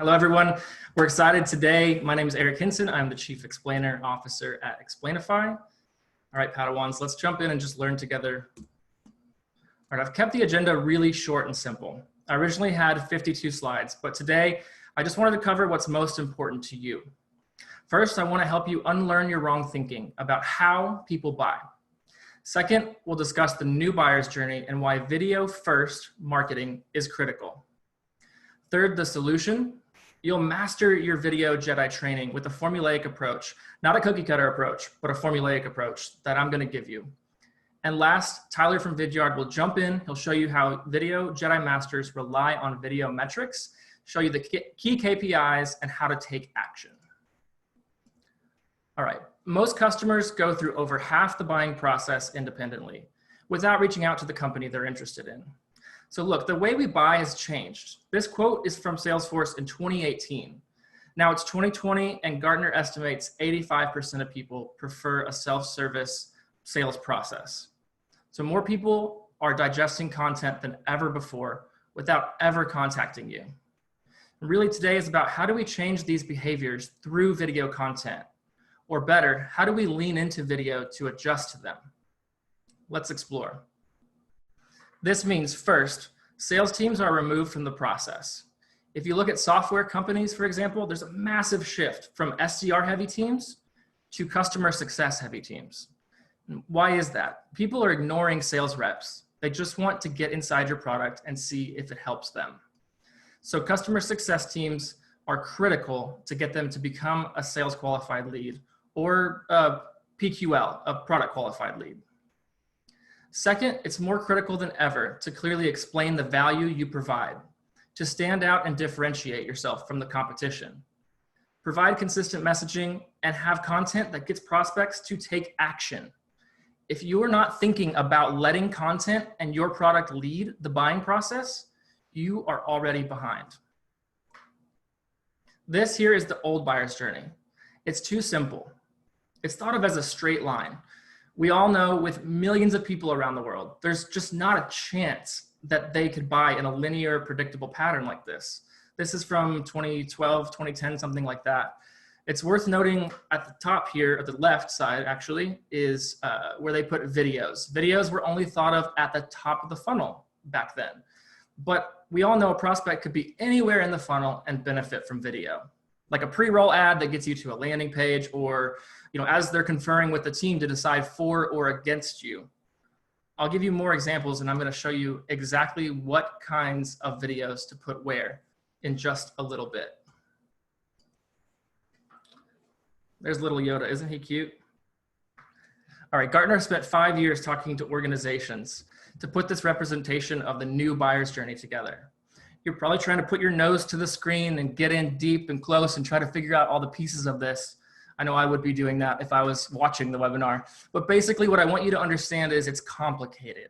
Hello, everyone. We're excited today. My name is Eric Hinson. I'm the Chief Explainer Officer at Explainify. All right, Padawans, let's jump in and just learn together. All right, I've kept the agenda really short and simple. I originally had 52 slides, but today I just wanted to cover what's most important to you. First, I want to help you unlearn your wrong thinking about how people buy. Second, we'll discuss the new buyer's journey and why video-first marketing is critical. Third, the solution. You'll master your video Jedi training with a formulaic approach, not a cookie cutter approach, but a formulaic approach that I'm going to give you. And last, Tyler from Vidyard will jump in. He'll show you how video Jedi masters rely on video metrics, show you the key KPIs and how to take action. All right, most customers go through over half the buying process independently without reaching out to the company they're interested in. So look, the way we buy has changed. This quote is from Salesforce in 2018. Now it's 2020 and Gartner estimates 85% of people prefer a self-service sales process. So more people are digesting content than ever before without ever contacting you. And really today is about how do we change these behaviors through video content? Or better, how do we lean into video to adjust to them? Let's explore. This means first, sales teams are removed from the process. If you look at software companies, for example, there's a massive shift from SDR heavy teams to customer success heavy teams. Why is that? People are ignoring sales reps. They just want to get inside your product and see if it helps them. So customer success teams are critical to get them to become a sales qualified lead or a PQL, a product qualified lead. Second, it's more critical than ever to clearly explain the value you provide, to stand out and differentiate yourself from the competition. Provide consistent messaging and have content that gets prospects to take action. If you are not thinking about letting content and your product lead the buying process, you are already behind. This here is the old buyer's journey. It's too simple. It's thought of as a straight line. We all know with millions of people around the world, there's just not a chance that they could buy in a linear, predictable pattern like this. This is from 2012, 2010, something like that. It's worth noting at the top here, at the left side actually, is where they put videos. Videos were only thought of at the top of the funnel back then. But we all know a prospect could be anywhere in the funnel and benefit from video. Like a pre-roll ad that gets you to a landing page, or as they're conferring with the team to decide for or against you. I'll give you more examples and I'm going to show you exactly what kinds of videos to put where in just a little bit. There's little Yoda, isn't he cute? All right, Gartner spent 5 years talking to organizations to put this representation of the new buyer's journey together. You're probably trying to put your nose to the screen and get in deep and close and try to figure out all the pieces of this. I know I would be doing that if I was watching the webinar. But basically what I want you to understand is it's complicated.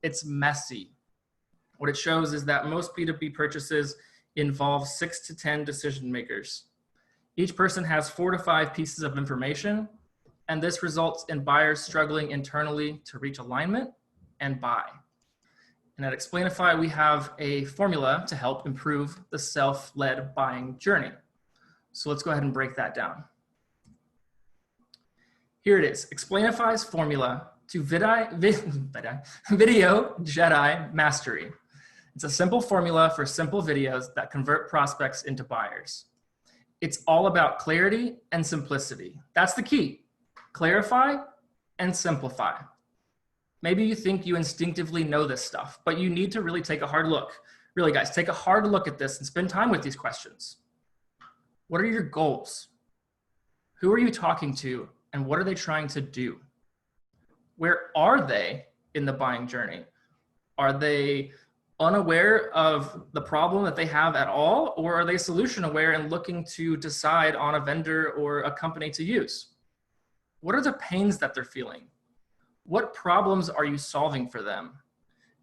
It's messy. What it shows is that most B2B purchases involve 6 to 10 decision makers. Each person has 4 to 5 pieces of information, and this results in buyers struggling internally to reach alignment and buy. And at Explainify, we have a formula to help improve the self-led buying journey. So let's go ahead and break that down. Here it is, Explainify's formula to video Jedi mastery. It's a simple formula for simple videos that convert prospects into buyers. It's all about clarity and simplicity. That's the key. Clarify and simplify. Maybe you think you instinctively know this stuff, but you need to really take a hard look. Really, guys, take a hard look at this and spend time with these questions. What are your goals? Who are you talking to, and what are they trying to do? Where are they in the buying journey? Are they unaware of the problem that they have at all, or are they solution aware and looking to decide on a vendor or a company to use? What are the pains that they're feeling? What problems are you solving for them?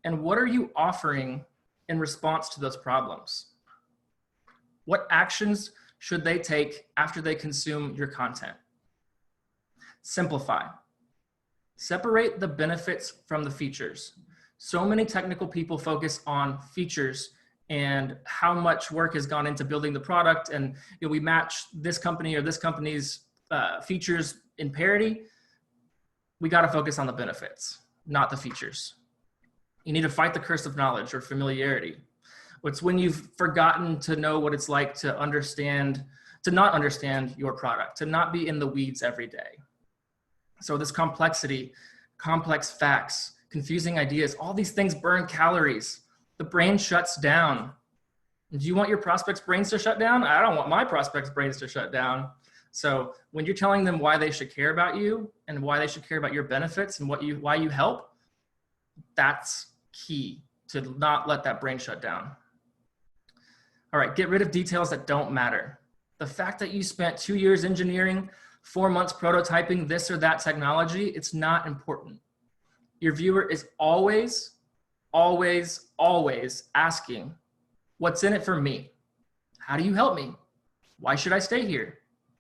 And what are you offering in response to those problems? What actions should they take after they consume your content? Simplify. Separate the benefits from the features. So many technical people focus on features and how much work has gone into building the product, and we match this company or this company's features in parity, we got to focus on the benefits, not the features. You need to fight the curse of knowledge or familiarity. It's when you've forgotten to know what it's like to understand, to not understand your product, to not be in the weeds every day. So this complexity, complex facts, confusing ideas, all these things burn calories. The brain shuts down. Do you want your prospects' brains to shut down? I don't want my prospects' brains to shut down. So when you're telling them why they should care about you and why they should care about your benefits and why you help, that's key to not let that brain shut down. All right, get rid of details that don't matter. The fact that you spent 2 years engineering, 4 months prototyping this or that technology, it's not important. Your viewer is always, always, always asking, what's in it for me? How do you help me? Why should I stay here?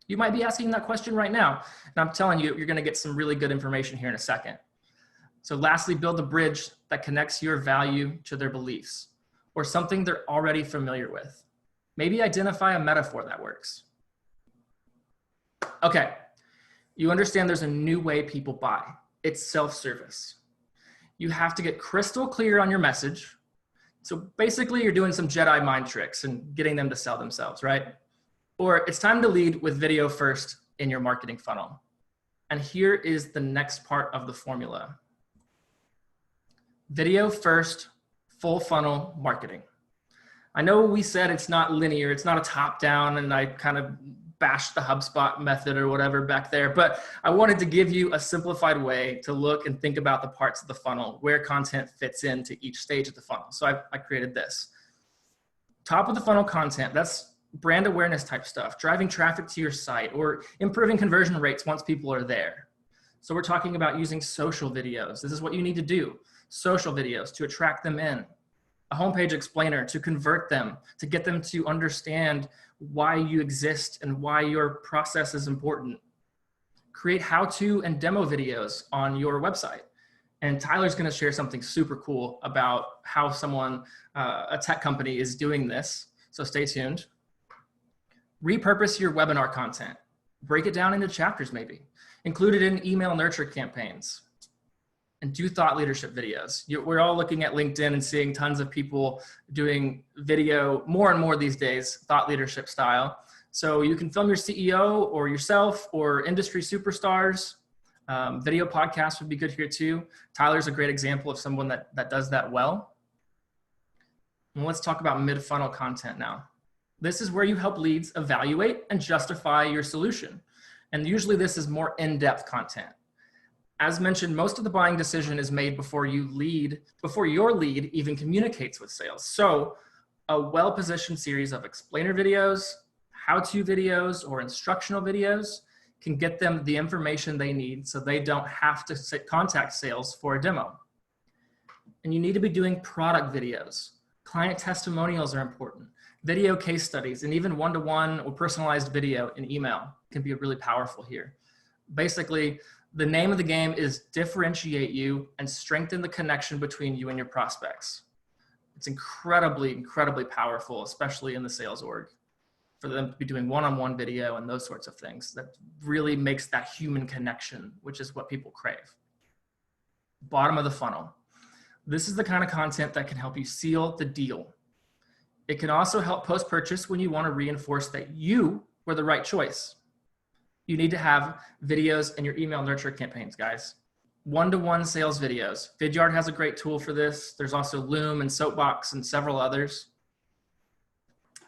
You might be asking that question right now. And I'm telling you, you're going to get some really good information here in a second. So lastly, build a bridge that connects your value to their beliefs or something they're already familiar with. Maybe identify a metaphor that works. Okay, you understand there's a new way people buy. It's self-service. You have to get crystal clear on your message. So basically you're doing some Jedi mind tricks and getting them to sell themselves, right? Or it's time to lead with video first in your marketing funnel. And here is the next part of the formula. Video first, full funnel marketing. I know we said it's not linear, it's not a top down, and I kind of bashed the HubSpot method or whatever back there, but I wanted to give you a simplified way to look and think about the parts of the funnel, where content fits into each stage of the funnel. So I created this. Top of the funnel content, that's brand awareness type stuff, driving traffic to your site or improving conversion rates once people are there. So we're talking about using social videos. This is what you need to do. Social videos to attract them in. A homepage explainer to convert them, to get them to understand why you exist and why your process is important. Create how-to and demo videos on your website. And Tyler's going to share something super cool about how someone, a tech company, is doing this. So stay tuned. Repurpose your webinar content. Break it down into chapters maybe. Include it in email nurture campaigns. And do thought leadership videos. We're all looking at LinkedIn and seeing tons of people doing video more and more these days, thought leadership style. So you can film your CEO or yourself or industry superstars. Video podcasts would be good here too. Tyler's a great example of someone that does that well. And let's talk about mid-funnel content now. This is where you help leads evaluate and justify your solution. And usually this is more in-depth content. As mentioned, most of the buying decision is made before your lead even communicates with sales. So a well-positioned series of explainer videos, how-to videos, or instructional videos can get them the information they need so they don't have to contact sales for a demo. And you need to be doing product videos. Client testimonials are important. Video case studies, and even one-to-one or personalized video in email can be really powerful here. Basically, the name of the game is differentiate you and strengthen the connection between you and your prospects. It's incredibly, incredibly powerful, especially in the sales org, for them to be doing one-on-one video and those sorts of things. That really makes that human connection, which is what people crave. Bottom of the funnel. This is the kind of content that can help you seal the deal. It can also help post-purchase when you want to reinforce that you were the right choice. You need to have videos in your email nurture campaigns, guys. One-to-one sales videos. Vidyard has a great tool for this. There's also Loom and Soapbox and several others.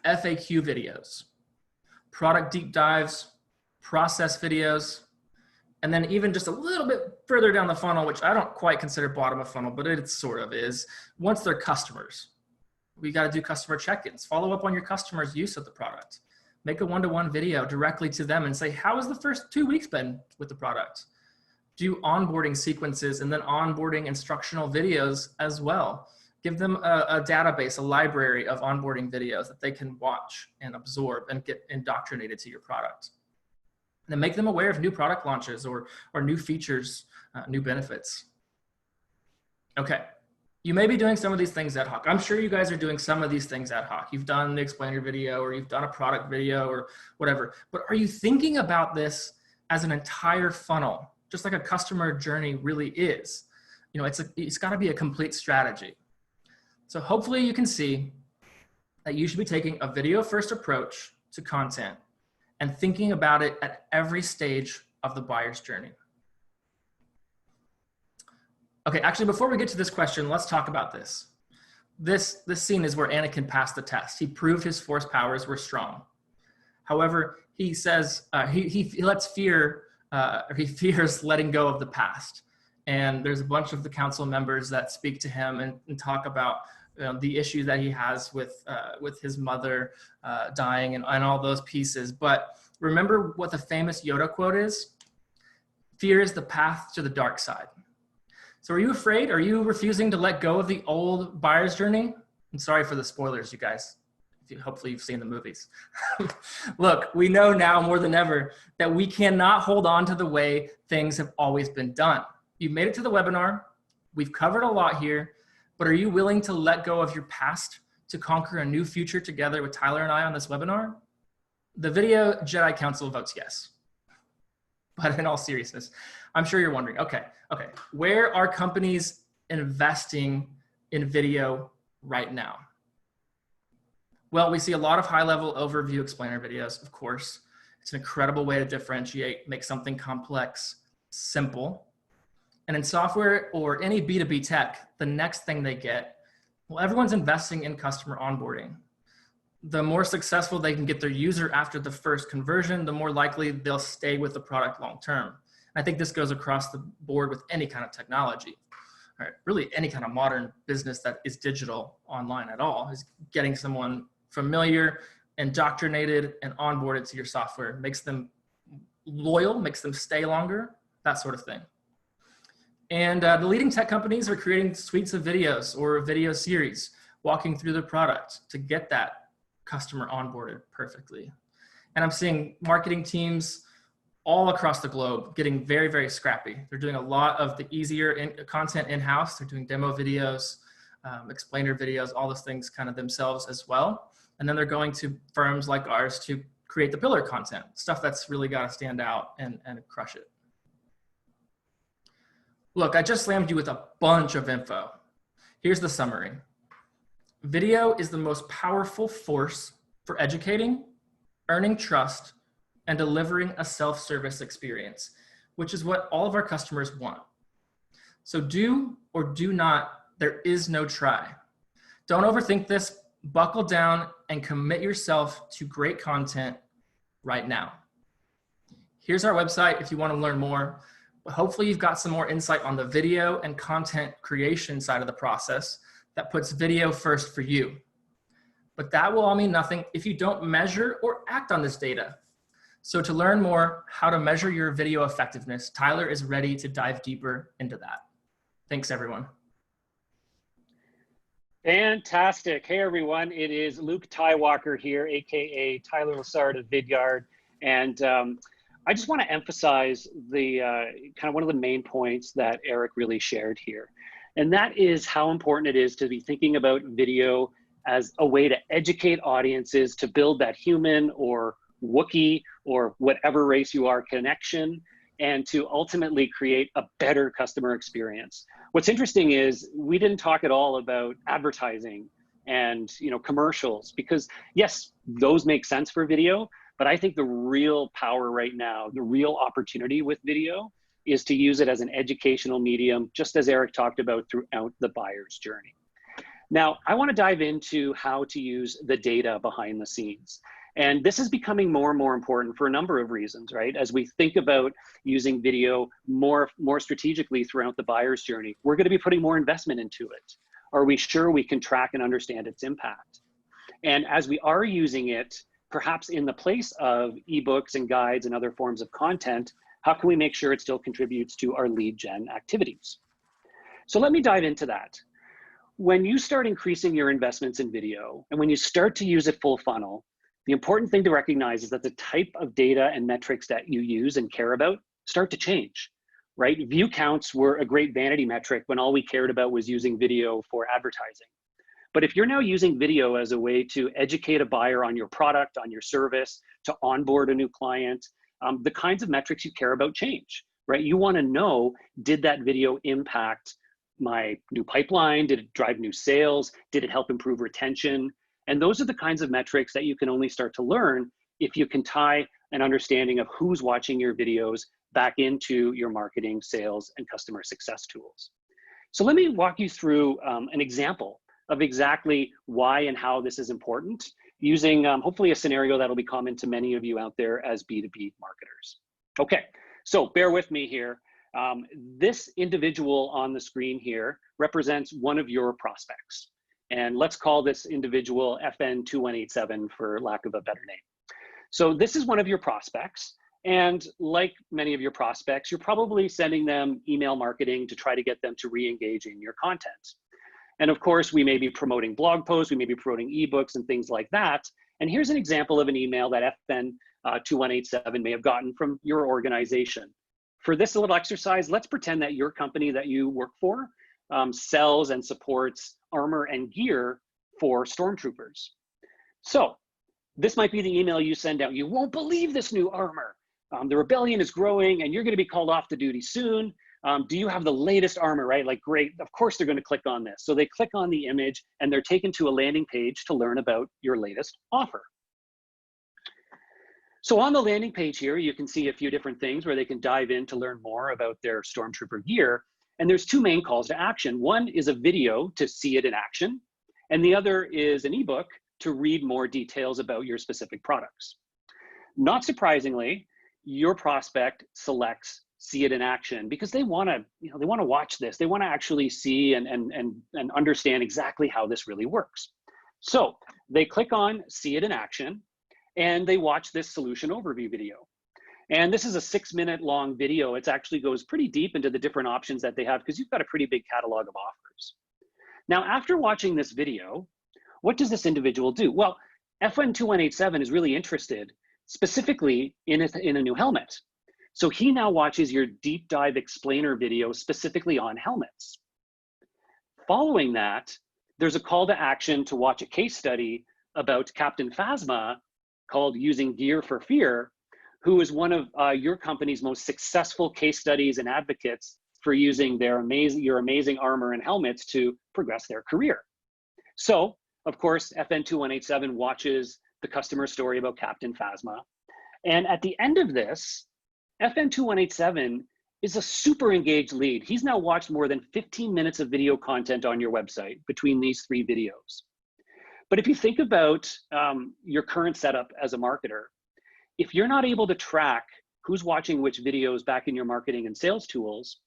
FAQ videos, product deep dives, process videos, and then even just a little bit further down the funnel, which I don't quite consider bottom of funnel, but it sort of is, once they're customers. We got to do customer check-ins, follow up on your customers' use of the product. Make a one-to-one video directly to them and say, how has the first 2 weeks been with the product? Do onboarding sequences and then onboarding instructional videos as well. Give them a database, a library of onboarding videos that they can watch and absorb and get indoctrinated to your product. And then make them aware of new product launches or new features, new benefits. Okay, You may be doing some of these things ad hoc. I'm sure you guys are doing some of these things ad hoc. You've done the explainer video, or you've done a product video, or whatever. But are you thinking about this as an entire funnel, just like a customer journey really is? You know, it's got to be a complete strategy. So hopefully you can see that you should be taking a video first approach to content and thinking about it at every stage of the buyer's journey. Okay, actually, before we get to this question, let's talk about this. This scene is where Anakin passed the test. He proved his force powers were strong. However, he says he lets fear, or he fears letting go of the past. And there's a bunch of the council members that speak to him and talk about the issue that he has with his mother dying and all those pieces. But remember what the famous Yoda quote is? Fear is the path to the dark side. So are you afraid? Are you refusing to let go of the old buyer's journey? I'm sorry for the spoilers, you guys. Hopefully you've seen the movies. Look, we know now more than ever that we cannot hold on to the way things have always been done. You've made it to the webinar. We've covered a lot here, but are you willing to let go of your past to conquer a new future together with Tyler and I on this webinar? The Video Jedi Council votes yes. But in all seriousness, I'm sure you're wondering, okay, where are companies investing in video right now? Well, we see a lot of high-level overview explainer videos, of course. It's an incredible way to differentiate, make something complex simple. And in software or any B2B tech, the next thing they get, well, everyone's investing in customer onboarding. The more successful they can get their user after the first conversion, the more likely they'll stay with the product long-term. I think this goes across the board with any kind of technology, or really any kind of modern business that is digital online at all, is getting someone familiar, indoctrinated, and onboarded to your software. Makes them loyal, makes them stay longer, that sort of thing. And the leading tech companies are creating suites of videos or a video series, walking through the product to get that customer onboarded perfectly. And I'm seeing marketing teams all across the globe getting very, very scrappy. They're doing a lot of the easier content in-house. They're doing demo videos, explainer videos, all those things kind of themselves as well. And then they're going to firms like ours to create the pillar content, stuff that's really got to stand out and crush it. Look, I just slammed you with a bunch of info. Here's the summary. Video is the most powerful force for educating, earning trust, and delivering a self-service experience, which is what all of our customers want. So do or do not, there is no try. Don't overthink this, buckle down and commit yourself to great content right now. Here's our website if you want to learn more. Hopefully you've got some more insight on the video and content creation side of the process that puts video first for you. But that will all mean nothing if you don't measure or act on this data. So to learn more how to measure your video effectiveness, Tyler is ready to dive deeper into that. Thanks, everyone. Fantastic. Hey, everyone. It is Luke Tywalker here, AKA Tyler Lessard of Vidyard. And I just want to emphasize the kind of one of the main points that Eric really shared here. And that is how important it is to be thinking about video as a way to educate audiences, to build that human or Wookiee or whatever race you are connection, and to ultimately create a better customer experience. What's interesting is we didn't talk at all about advertising and commercials, because yes, those make sense for video, but I think the real power right now, the real opportunity with video is to use it as an educational medium, just as Eric talked about throughout the buyer's journey. Now, I want to dive into how to use the data behind the scenes. And this is becoming more and more important for a number of reasons, right? As we think about using video more strategically throughout the buyer's journey, we're going to be putting more investment into it. Are we sure we can track and understand its impact? And as we are using it, perhaps in the place of ebooks and guides and other forms of content, how can we make sure it still contributes to our lead gen activities? So let me dive into that. When you start increasing your investments in video, and when you start to use it full funnel, the important thing to recognize is that the type of data and metrics that you use and care about start to change. right? View counts were a great vanity metric when all we cared about was using video for advertising. But if you're now using video as a way to educate a buyer on your product, on your service, to onboard a new client, the kinds of metrics you care about change, right? You want to know, did that video impact my new pipeline? Did it drive new sales? Did it help improve retention? And those are the kinds of metrics that you can only start to learn if you can tie an understanding of who's watching your videos back into your marketing, sales, and customer success tools. So let me walk you through an example of exactly why and how this is important, using hopefully a scenario that'll be common to many of you out there as B2B marketers. Okay, so bear with me here. This individual on the screen here represents one of your prospects. And let's call this individual FN2187 for lack of a better name. So this is one of your prospects. And like many of your prospects, you're probably sending them email marketing to try to get them to re-engage in your content. And of course, we may be promoting blog posts, we may be promoting ebooks and things like that. And here's an example of an email that FN2187 may have gotten from your organization. For this little exercise, let's pretend that your company that you work for sells and supports armor and gear for stormtroopers. So this might be the email you send out. You won't believe this new armor. The rebellion is growing and you're going to be called off to duty soon. Do you have the latest armor, right? Like, great, of course they're going to click on this. So they click on the image and they're taken to a landing page to learn about your latest offer. So on the landing page here, you can see a few different things where they can dive in to learn more about their stormtrooper gear. And there's two main calls to action. One is a video to see it in action, and the other is an ebook to read more details about your specific products. Not surprisingly, your prospect selects see it in action because they want to, they want to watch this. They want to actually see and understand exactly how this really works. So they click on see it in action and they watch this solution overview video. And this is a 6-minute long video. It actually goes pretty deep into the different options that they have because you've got a pretty big catalog of offers. Now, after watching this video, what does this individual do? Well, FN2187 is really interested specifically in a new helmet. So he now watches your deep dive explainer video specifically on helmets. Following that, there's a call to action to watch a case study about Captain Phasma called Using Gear for Fear, who is one of your company's most successful case studies and advocates for using your amazing armor and helmets to progress their career. So, of course, FN2187 watches the customer story about Captain Phasma. And at the end of this, FN2187 is a super engaged lead. He's now watched more than 15 minutes of video content on your website between these 3 videos. But if you think about your current setup as a marketer, if you're not able to track who's watching which videos back in your marketing and sales tools,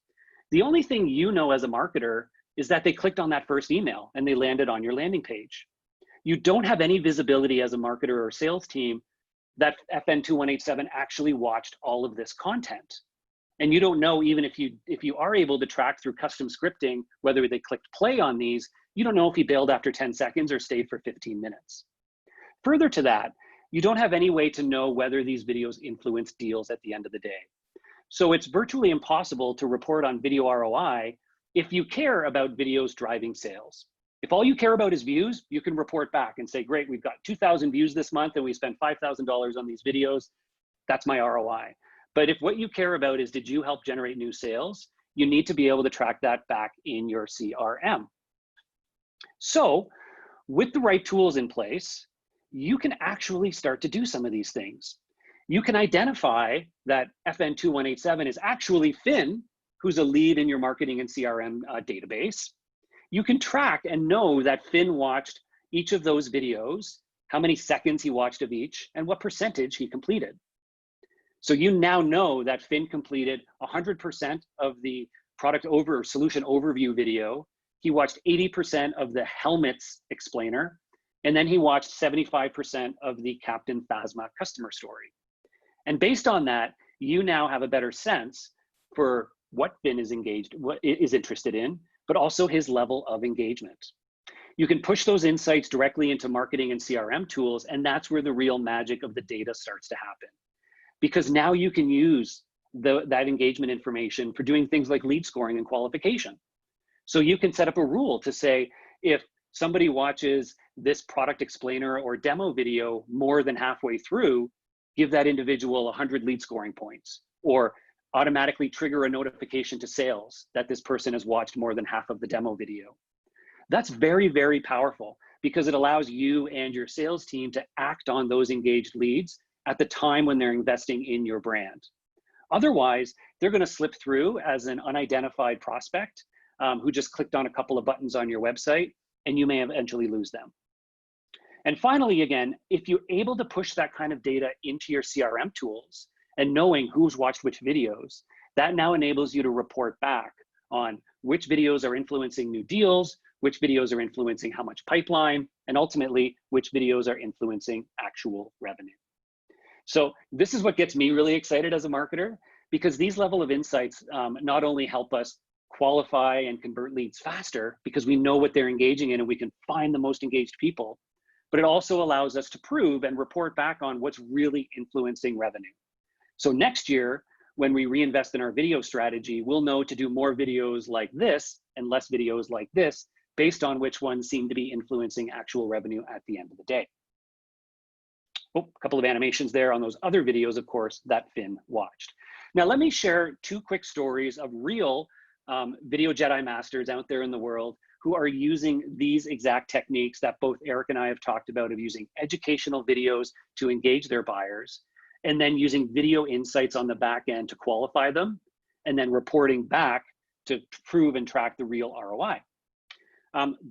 the only thing you know as a marketer is that they clicked on that first email and they landed on your landing page. You don't have any visibility as a marketer or sales team that FN2187 actually watched all of this content. And you don't know, even if you are able to track through custom scripting, whether they clicked play on these, you don't know if he bailed after 10 seconds or stayed for 15 minutes. Further to that, you don't have any way to know whether these videos influence deals at the end of the day. So it's virtually impossible to report on video ROI if you care about videos driving sales. If all you care about is views, you can report back and say, great, we've got 2,000 views this month and we spent $5,000 on these videos. That's my ROI. But if what you care about is, did you help generate new sales? You need to be able to track that back in your CRM. So with the right tools in place, you can actually start to do some of these things. You can identify that FN2187 is actually Finn, who's a lead in your marketing and CRM database. You can track and know that Finn watched each of those videos, how many seconds he watched of each, and what percentage he completed. So you now know that Finn completed 100% of the solution overview video. He watched 80% of the helmets explainer, and then he watched 75% of the Captain Phasma customer story. And based on that, you now have a better sense for what Finn is interested in, but also his level of engagement. You can push those insights directly into marketing and CRM tools, and that's where the real magic of the data starts to happen. Because now you can use that engagement information for doing things like lead scoring and qualification. So you can set up a rule to say, if somebody watches this product explainer or demo video more than halfway through, give that individual 100 lead scoring points, or automatically trigger a notification to sales that this person has watched more than half of the demo video. That's very, very powerful because it allows you and your sales team to act on those engaged leads at the time when they're investing in your brand. Otherwise, they're going to slip through as an unidentified prospect who just clicked on a couple of buttons on your website, and you may eventually lose them. And finally, again, if you're able to push that kind of data into your CRM tools and knowing who's watched which videos, that now enables you to report back on which videos are influencing new deals, which videos are influencing how much pipeline, and ultimately, which videos are influencing actual revenue. So this is what gets me really excited as a marketer, because these level of insights not only help us qualify and convert leads faster because we know what they're engaging in and we can find the most engaged people, but it also allows us to prove and report back on what's really influencing revenue. So next year, when we reinvest in our video strategy, we'll know to do more videos like this and less videos like this, based on which ones seem to be influencing actual revenue at the end of the day. Oh, a couple of animations there on those other videos, of course, that Finn watched. Now, let me share two quick stories of real video Jedi masters out there in the world who are using these exact techniques that both Eric and I have talked about, of using educational videos to engage their buyers, and then using video insights on the back end to qualify them, and then reporting back to prove and track the real ROI.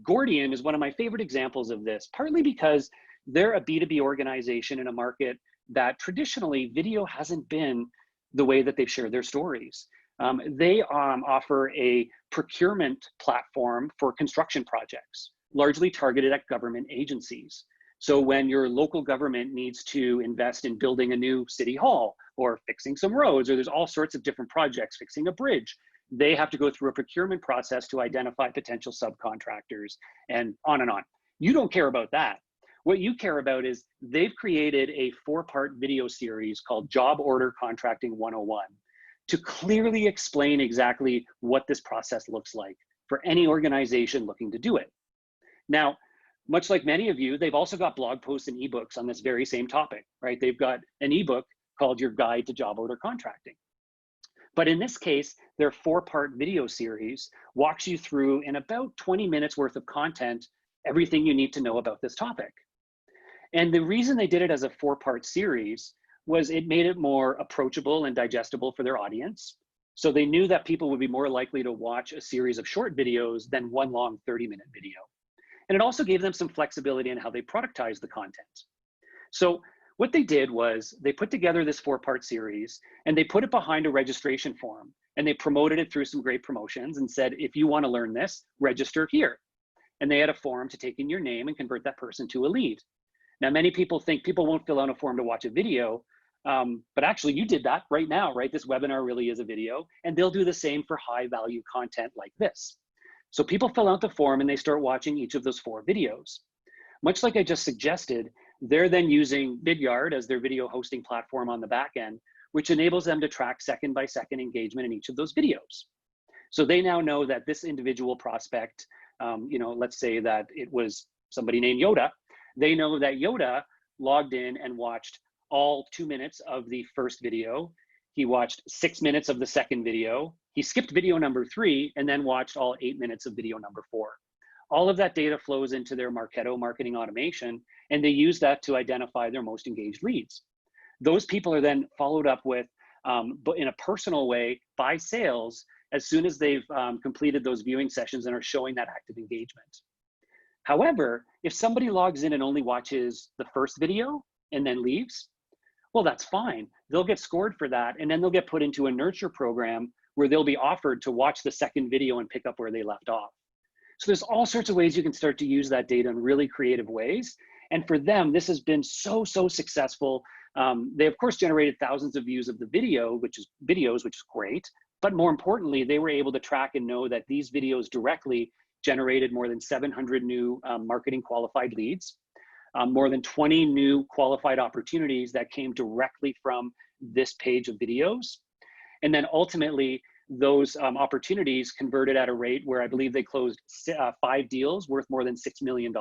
Gordian is one of my favorite examples of this, partly because they're a B2B organization in a market that traditionally video hasn't been the way that they've shared their stories. They offer a procurement platform for construction projects, largely targeted at government agencies. So when your local government needs to invest in building a new city hall or fixing some roads, or there's all sorts of different projects, fixing a bridge, they have to go through a procurement process to identify potential subcontractors and on and on. You don't care about that. What you care about is they've created a 4-part video series called Job Order Contracting 101 to clearly explain exactly what this process looks like for any organization looking to do it. Now, much like many of you, they've also got blog posts and ebooks on this very same topic, right? They've got an ebook called Your Guide to Job Order Contracting. But in this case, their 4-part video series walks you through, in about 20 minutes worth of content, everything you need to know about this topic. And the reason they did it as a 4-part series was it made it more approachable and digestible for their audience. So they knew that people would be more likely to watch a series of short videos than one long 30-minute video. And it also gave them some flexibility in how they productize the content. So what they did was they put together this 4-part series and they put it behind a registration form, and they promoted it through some great promotions and said, if you want to learn this, register here. And they had a form to take in your name and convert that person to a lead. Now, many people think people won't fill out a form to watch a video, but actually you did that right now, right? This webinar really is a video, and they'll do the same for high value content like this. So people fill out the form and they start watching each of those 4 videos. Much like I just suggested, they're then using Vidyard as their video hosting platform on the back end, which enables them to track second-by-second engagement in each of those videos. So they now know that this individual prospect, let's say that it was somebody named Yoda, they know that Yoda logged in and watched all 2 minutes of the first video. He watched 6 minutes of the second video. He skipped video number 3 and then watched all 8 minutes of video number 4. All of that data flows into their Marquette marketing automation, and they use that to identify their most engaged leads. Those people are then followed up with, but in a personal way, by sales as soon as they've completed those viewing sessions and are showing that active engagement. However, if somebody logs in and only watches the first video and then leaves, well, that's fine. They'll get scored for that, and then they'll get put into a nurture program where they'll be offered to watch the second video and pick up where they left off. So there's all sorts of ways you can start to use that data in really creative ways. And for them, this has been so successful. They of course generated thousands of views of the videos, which is great. But more importantly, they were able to track and know that these videos directly generated more than 700 new marketing qualified leads, more than 20 new qualified opportunities that came directly from this page of videos. And then ultimately, those opportunities converted at a rate where I believe they closed 5 deals worth more than $6 million.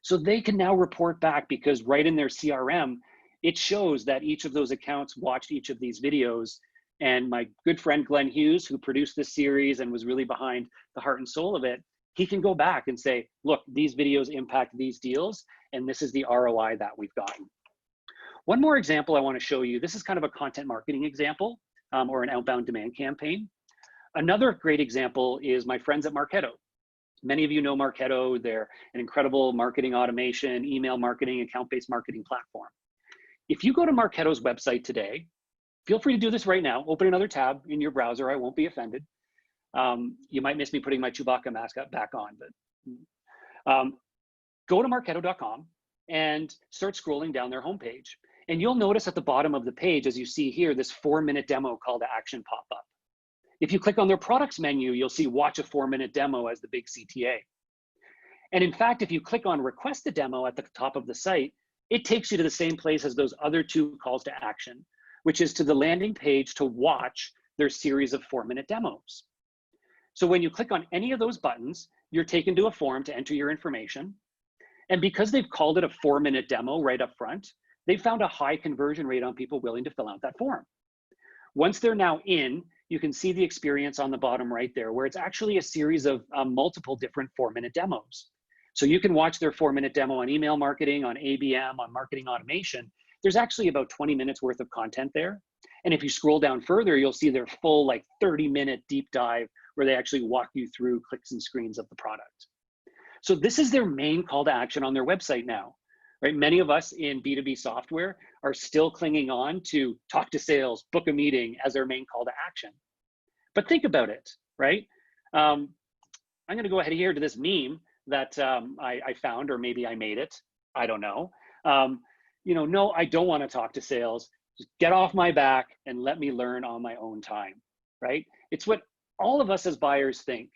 So they can now report back because right in their CRM, it shows that each of those accounts watched each of these videos. And my good friend, Glenn Hughes, who produced this series and was really behind the heart and soul of it, he can go back and say, look, these videos impact these deals, and this is the ROI that we've gotten. One more example I want to show you. This is kind of a content marketing example or an outbound demand campaign. Another great example is my friends at Marquette. Many of you know Marquette. They're an incredible marketing automation, email marketing, account-based marketing platform. If you go to Marquette's website today, feel free to do this right now. Open another tab in your browser. I won't be offended. You might miss me putting my Chewbacca mask back on, but go to marquette.com and start scrolling down their homepage. And you'll notice at the bottom of the page, as you see here, this 4-minute demo call to action pop up. If you click on their products menu, you'll see watch a 4-minute demo as the big CTA. And in fact, if you click on request a demo at the top of the site, it takes you to the same place as those other 2 calls to action, which is to the landing page to watch their series of 4-minute demos. So when you click on any of those buttons, you're taken to a form to enter your information. And because they've called it a 4-minute demo right up front, they found a high conversion rate on people willing to fill out that form. Once they're now in, you can see the experience on the bottom right there, where it's actually a series of multiple different 4-minute demos. So you can watch their 4-minute demo on email marketing, on ABM, on marketing automation. There's actually about 20 minutes worth of content there. And if you scroll down further, you'll see their full 30-minute deep dive where they actually walk you through clicks and screens of the product. So this is their main call to action on their website now, right? Many of us in B2B software are still clinging on to talk to sales, book a meeting as their main call to action. But think about it, right? I'm gonna go ahead here to this meme that I found, or maybe I made it, I don't know. No, I don't wanna talk to sales. Just get off my back and let me learn on my own time, right? It's what all of us as buyers think.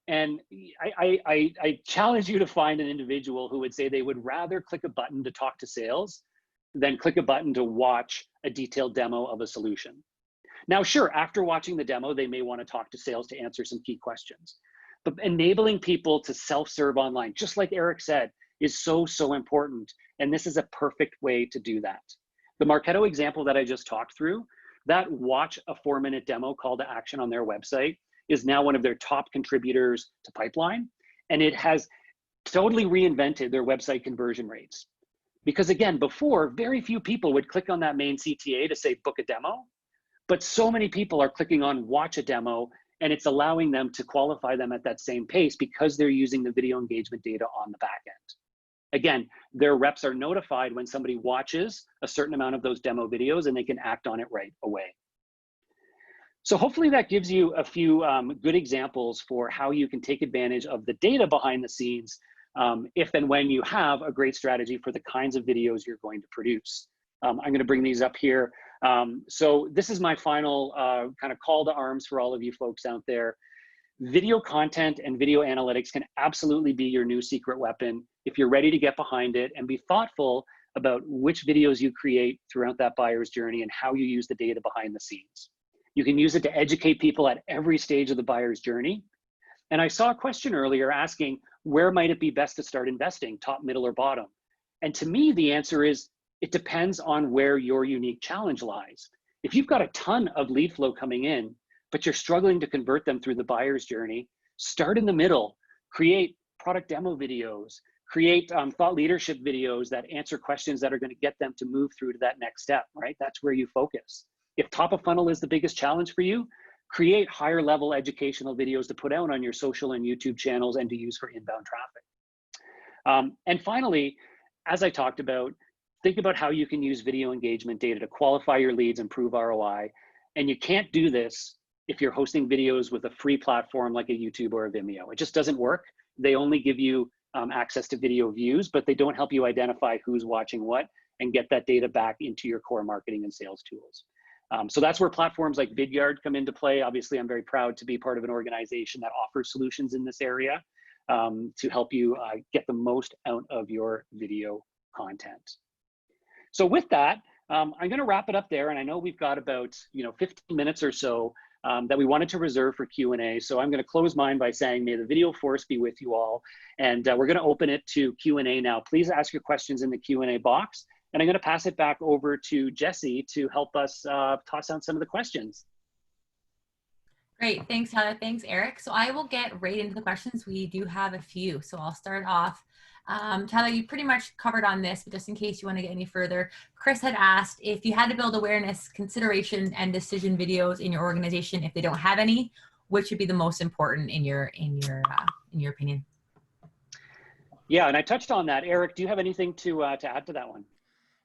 And I challenge you to find an individual who would say they would rather click a button to talk to sales than click a button to watch a detailed demo of a solution. Now, sure, after watching the demo, they may want to talk to sales to answer some key questions. But enabling people to self-serve online, just like Eric said, is so, so important. And this is a perfect way to do that. The Marquette example that I just talked through, that watch a 4-minute demo call to action on their website is now one of their top contributors to pipeline. And it has totally reinvented their website conversion rates. Because again, before, very few people would click on that main CTA to say book a demo, but so many people are clicking on watch a demo, and it's allowing them to qualify them at that same pace because they're using the video engagement data on the back end. Again, their reps are notified when somebody watches a certain amount of those demo videos, and they can act on it right away. So hopefully that gives you a few good examples for how you can take advantage of the data behind the scenes if and when you have a great strategy for the kinds of videos you're going to produce. I'm going to bring these up here. So this is my final kind of call to arms for all of you folks out there. Video content and video analytics can absolutely be your new secret weapon if you're ready to get behind it and be thoughtful about which videos you create throughout that buyer's journey and how you use the data behind the scenes. You can use it to educate people at every stage of the buyer's journey. And I saw a question earlier asking, where might it be best to start investing, top, middle, or bottom? And to me, the answer is, it depends on where your unique challenge lies. If you've got a ton of lead flow coming in, but you're struggling to convert them through the buyer's journey, start in the middle, create product demo videos, create thought leadership videos that answer questions that are going to get them to move through to that next step, right? That's where you focus. If top of funnel is the biggest challenge for you, create higher level educational videos to put out on your social and YouTube channels and to use for inbound traffic. And finally, as I talked about, think about how you can use video engagement data to qualify your leads, improve ROI. And you can't do this if you're hosting videos with a free platform like a YouTube or a Vimeo. It just doesn't work. They only give you access to video views, but they don't help you identify who's watching what and get that data back into your core marketing and sales tools. So that's where platforms like Vidyard come into play. Obviously, I'm very proud to be part of an organization that offers solutions in this area to help you get the most out of your video content. So with that, I'm going to wrap it up there. And I know we've got about, 15 minutes or so that we wanted to reserve for Q&A. So I'm going to close mine by saying, may the video force be with you all. And we're going to open it to Q&A now. Please ask your questions in the Q&A box. And I'm going to pass it back over to Jesse to help us toss out some of the questions. Great, thanks Heather, thanks Eric. So I will get right into the questions. We do have a few, so I'll start off. Tyler, you pretty much covered on this, but just in case you want to get any further, Chris had asked if you had to build awareness, consideration, and decision videos in your organization, if they don't have any, which would be the most important in your opinion? Yeah, and I touched on that. Eric, do you have anything to add to that one?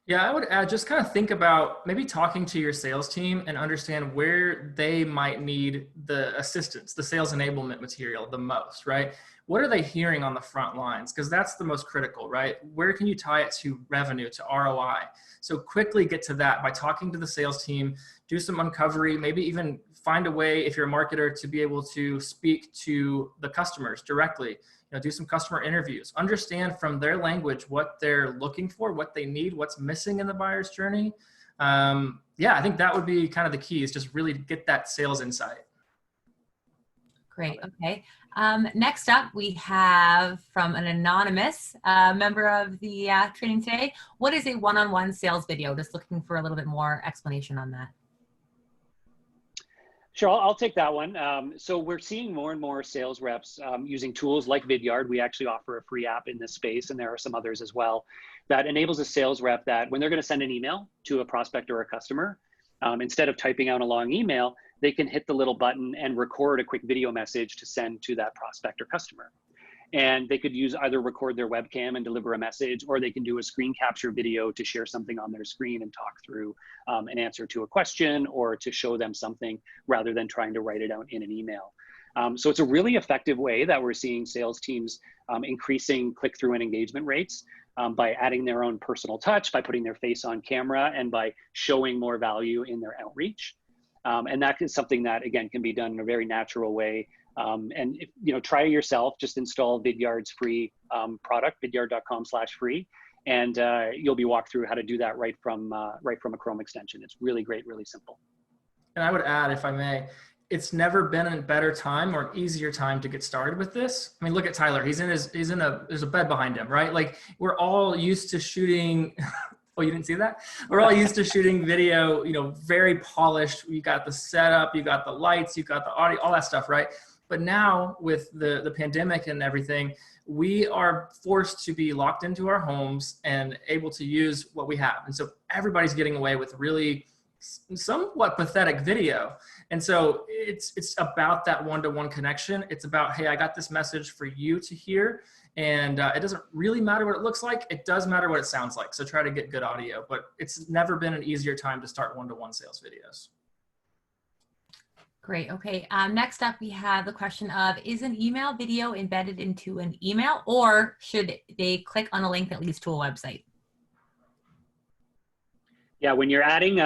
Yeah, I would add, just kind of think about maybe talking to your sales team and understand where they might need the assistance, the sales enablement material the most, right? What are they hearing on the front lines? Because that's the most critical, right? Where can you tie it to revenue, to ROI? So quickly get to that by talking to the sales team, do some uncovery, maybe even find a way, if you're a marketer, to be able to speak to the customers directly. Do some customer interviews, understand from their language what they're looking for, what they need, what's missing in the buyer's journey. Yeah, I think that would be kind of the key, is just really get that sales insight. Great, okay. Next up, we have from an anonymous member of the training today. What is a one-on-one sales video? Just looking for a little bit more explanation on that. Sure, I'll take that one. So we're seeing more and more sales reps using tools like Vidyard. We actually offer a free app in this space, and there are some others as well, that enables a sales rep that when they're going to send an email to a prospect or a customer, instead of typing out a long email, they can hit the little button and record a quick video message to send to that prospect or customer. And they could either record their webcam and deliver a message, or they can do a screen capture video to share something on their screen and talk through an answer to a question, or to show them something rather than trying to write it out in an email. So it's a really effective way that we're seeing sales teams increasing click-through and engagement rates by adding their own personal touch, by putting their face on camera, and by showing more value in their outreach. And that is something that, again, can be done in a very natural way. And if, try it yourself. Just install Vidyard's free product, vidyard.com/free, and you'll be walked through how to do that right from a Chrome extension. It's really great, really simple. And I would add, if I may, it's never been a better time or an easier time to get started with this. I mean, look at Tyler. there's a bed behind him, right? Like, we're all used to shooting. Oh, you didn't see that? We're all used to shooting video, very polished. You got the setup, you got the lights, you got the audio, all that stuff, right? But now with the pandemic and everything, we are forced to be locked into our homes and able to use what we have. And so everybody's getting away with really somewhat pathetic video. And so it's about that one-to-one connection. It's about, hey, I got this message for you to hear. And it doesn't really matter what it looks like. It does matter what it sounds like. So try to get good audio. But it's never been an easier time to start one-to-one sales videos. Great, okay. Next up, we have the question of, is an email video embedded into an email, or should they click on a link that leads to a website? Yeah, when you're adding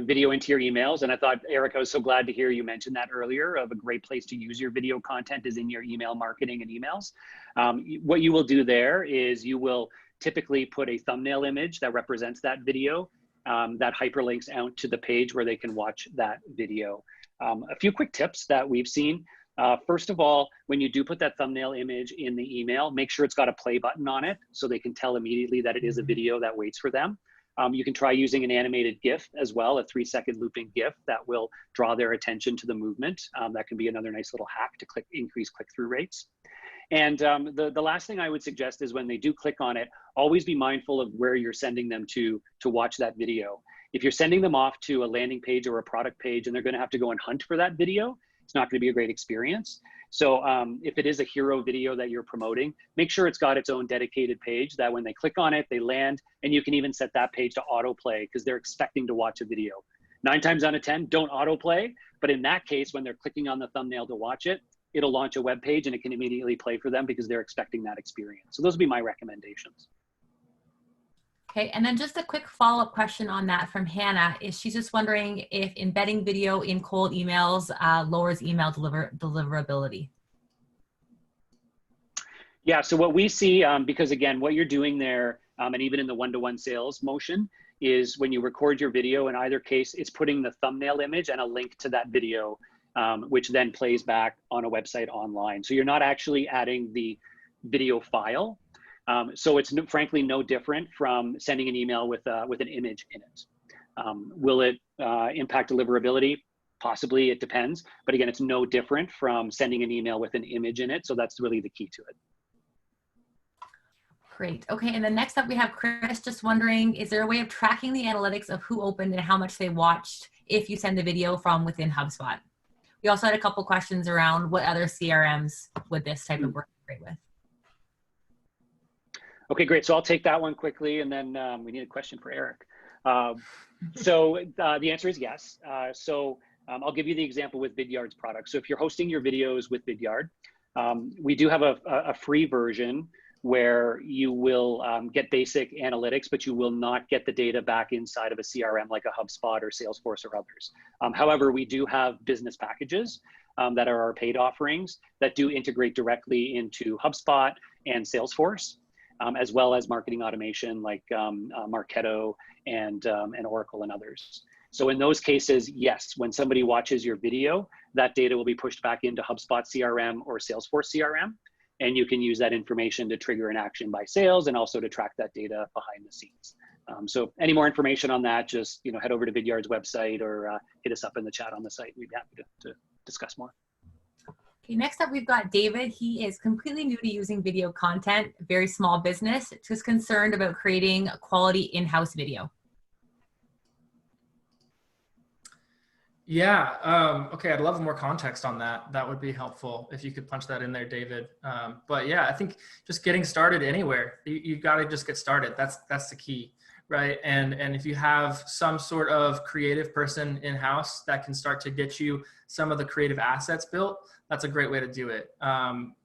video into your emails, and I thought, Eric, I was so glad to hear you mention that earlier, of a great place to use your video content is in your email marketing and emails. What you will do there is you will typically put a thumbnail image that represents that video, that hyperlinks out to the page where they can watch that video. A few quick tips that we've seen. First of all, when you do put that thumbnail image in the email, make sure it's got a play button on it so they can tell immediately that it is a video that waits for them. You can try using an animated GIF as well, a 3-second looping GIF that will draw their attention to the movement. That can be another nice little hack to increase click-through rates. And the last thing I would suggest is, when they do click on it, always be mindful of where you're sending them to watch that video. If you're sending them off to a landing page or a product page and they're going to have to go and hunt for that video, it's not going to be a great experience. So if it is a hero video that you're promoting, make sure it's got its own dedicated page that when they click on it, they land, and you can even set that page to autoplay because they're expecting to watch a video. 9 times out of 10, don't autoplay, but in that case, when they're clicking on the thumbnail to watch it, it'll launch a web page and it can immediately play for them because they're expecting that experience. So those would be my recommendations. Okay, and then just a quick follow-up question on that from Hannah. She's just wondering if embedding video in cold emails lowers email deliverability. Yeah, so what we see, because again, what you're doing there, and even in the one-to-one sales motion, is when you record your video, in either case, it's putting the thumbnail image and a link to that video, which then plays back on a website online. So you're not actually adding the video file. So it's frankly no different from sending an email with an image in it. Will it impact deliverability? Possibly, it depends. But again, it's no different from sending an email with an image in it. So that's really the key to it. Great. Okay. And then next up, we have Chris just wondering, is there a way of tracking the analytics of who opened and how much they watched if you send the video from within HubSpot? We also had a couple questions around what other CRMs would this type of work great with. Okay, great. So I'll take that one quickly, and then we need a question for Eric. So the answer is yes. I'll give you the example with Vidyard's product. So if you're hosting your videos with Vidyard, we do have a free version where you will get basic analytics, but you will not get the data back inside of a CRM like a HubSpot or Salesforce or others. However, we do have business packages that are our paid offerings that do integrate directly into HubSpot and Salesforce, as well as marketing automation like Marquette and Oracle and others. So in those cases, yes, when somebody watches your video, that data will be pushed back into HubSpot CRM or Salesforce CRM. And you can use that information to trigger an action by sales and also to track that data behind the scenes. So any more information on that, just head over to Vidyard's website or hit us up in the chat on the site. We'd be happy to discuss more. Okay, next up we've got David. He is completely new to using video content, very small business, just concerned about creating a quality in-house video. Yeah, okay, I'd love more context on that. That would be helpful if you could punch that in there, David. But yeah, I think just getting started anywhere, you got to just get started. That's the key, right? And if you have some sort of creative person in-house that can start to get you some of the creative assets built, that's a great way to do it.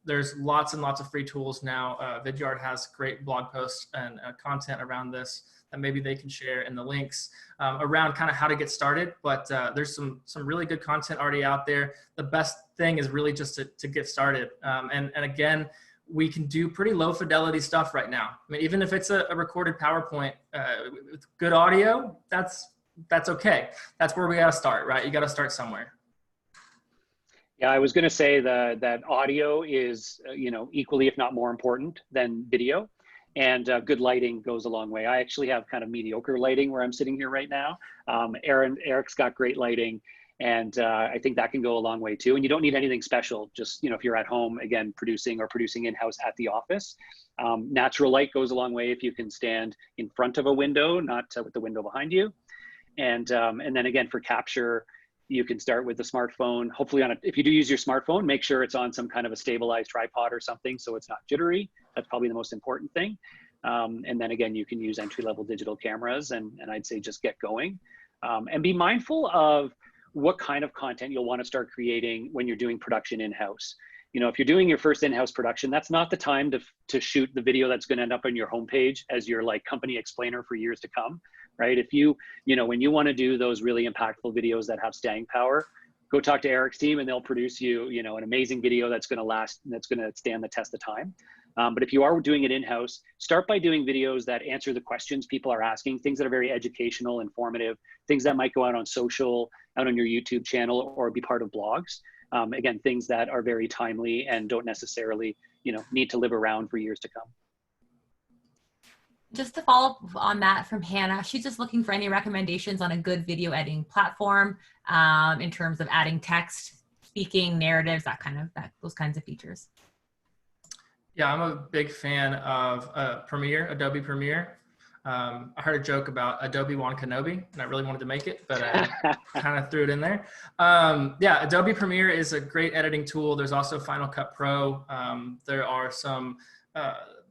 There's lots and lots of free tools now. Vidyard has great blog posts and content around this that maybe they can share in the links around kind of how to get started. But there's some really good content already out there. The best thing is really just to get started. And again, we can do pretty low fidelity stuff right now. I mean, even if it's a recorded PowerPoint with good audio, that's okay. That's where we got to start, right? You got to start somewhere. Yeah, I was going to say that audio is, equally, if not more important than video. And good lighting goes a long way. I actually have kind of mediocre lighting where I'm sitting here right now. Eric's got great lighting, and I think that can go a long way too. And you don't need anything special. Just if you're at home, again, producing in-house at the office. Natural light goes a long way if you can stand in front of a window, not with the window behind you. And then again, for capture, you can start with the smartphone. Hopefully if you do use your smartphone, make sure it's on some kind of a stabilized tripod or something so it's not jittery. That's probably the most important thing. And then again, you can use entry-level digital cameras, and I'd say just get going. And be mindful of what kind of content you'll want to start creating when you're doing production in-house. If you're doing your first in-house production, that's not the time to shoot the video that's going to end up on your homepage as your company explainer for years to come, right? If when you want to do those really impactful videos that have staying power, go talk to Eric's team and they'll produce you, an amazing video that's going to last and that's going to stand the test of time. But if you are doing it in-house, start by doing videos that answer the questions people are asking, things that are very educational, informative, things that might go out on social, out on your YouTube channel, or be part of blogs. Again, things that are very timely and don't necessarily, need to live around for years to come. Just to follow up on that from Hannah, she's just looking for any recommendations on a good video editing platform in terms of adding text, speaking, narratives, those kinds of features. Yeah, I'm a big fan of Adobe Premiere. I heard a joke about Adobe Wan Kenobi, and I really wanted to make it, but I kind of threw it in there. Yeah, Adobe Premiere is a great editing tool. There's also Final Cut Pro. There are some,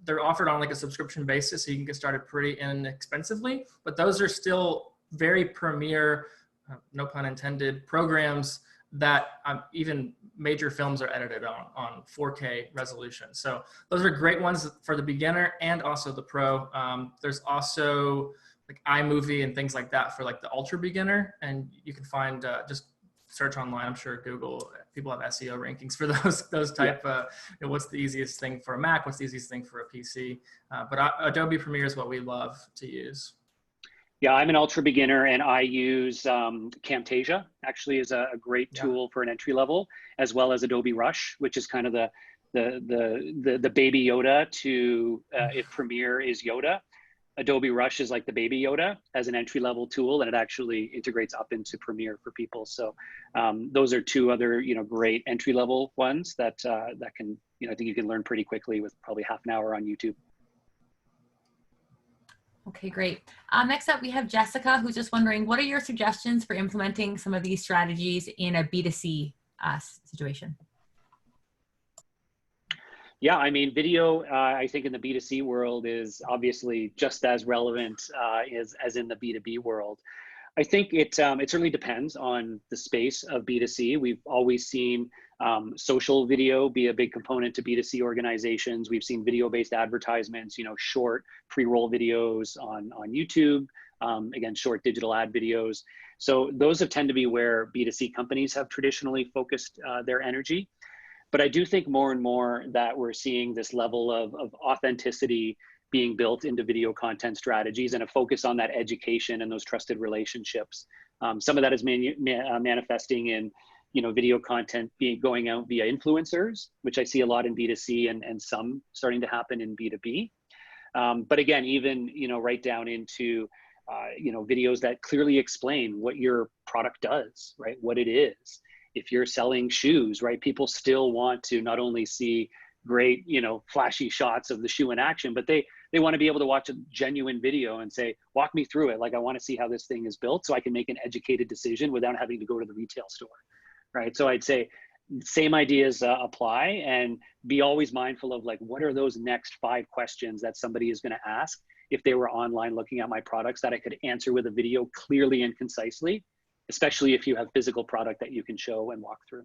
they're offered on a subscription basis, so you can get started pretty inexpensively, but those are still very Premiere, no pun intended, programs that even major films are edited on 4K resolution. So those are great ones for the beginner and also the pro. There's also iMovie and things like that for the ultra beginner, and you can find just search online. I'm sure Google, people have SEO rankings for those type. What's the easiest thing for a Mac? What's the easiest thing for a PC? But Adobe Premiere is what we love to use. Yeah, I'm an ultra beginner, and I use Camtasia. Actually, is a great tool for an entry level, as well as Adobe Rush, which is kind of the baby Yoda to if Premiere is Yoda. Adobe Rush is like the baby Yoda as an entry level tool, and it actually integrates up into Premiere for people. So those are two other great entry level ones that that can I think you can learn pretty quickly with probably half an hour on YouTube. Okay, great. Next up, we have Jessica, who's just wondering, what are your suggestions for implementing some of these strategies in a B2C situation? Yeah, I mean, video, I think in the B2C world is obviously just as relevant as in the B2B world. I think it certainly depends on the space of B2C. We've always seen social video be a big component to B2C organizations. We've seen video-based advertisements, short pre-roll videos on YouTube, again, short digital ad videos. So those have tended to be where B2C companies have traditionally focused their energy. But I do think more and more that we're seeing this level of authenticity being built into video content strategies and a focus on that education and those trusted relationships. Some of that is manifesting in video content going out via influencers, which I see a lot in B2C and some starting to happen in B2B. But again, even right down into videos that clearly explain what your product does, right? What it is. If you're selling shoes, right? People still want to not only see great, flashy shots of the shoe in action, but they want to be able to watch a genuine video and say, walk me through it. Like, I want to see how this thing is built so I can make an educated decision without having to go to the retail store, right? So I'd say same ideas apply, and be always mindful of like, what are those next 5 questions that somebody is going to ask if they were online looking at my products that I could answer with a video clearly and concisely, especially if you have physical product that you can show and walk through.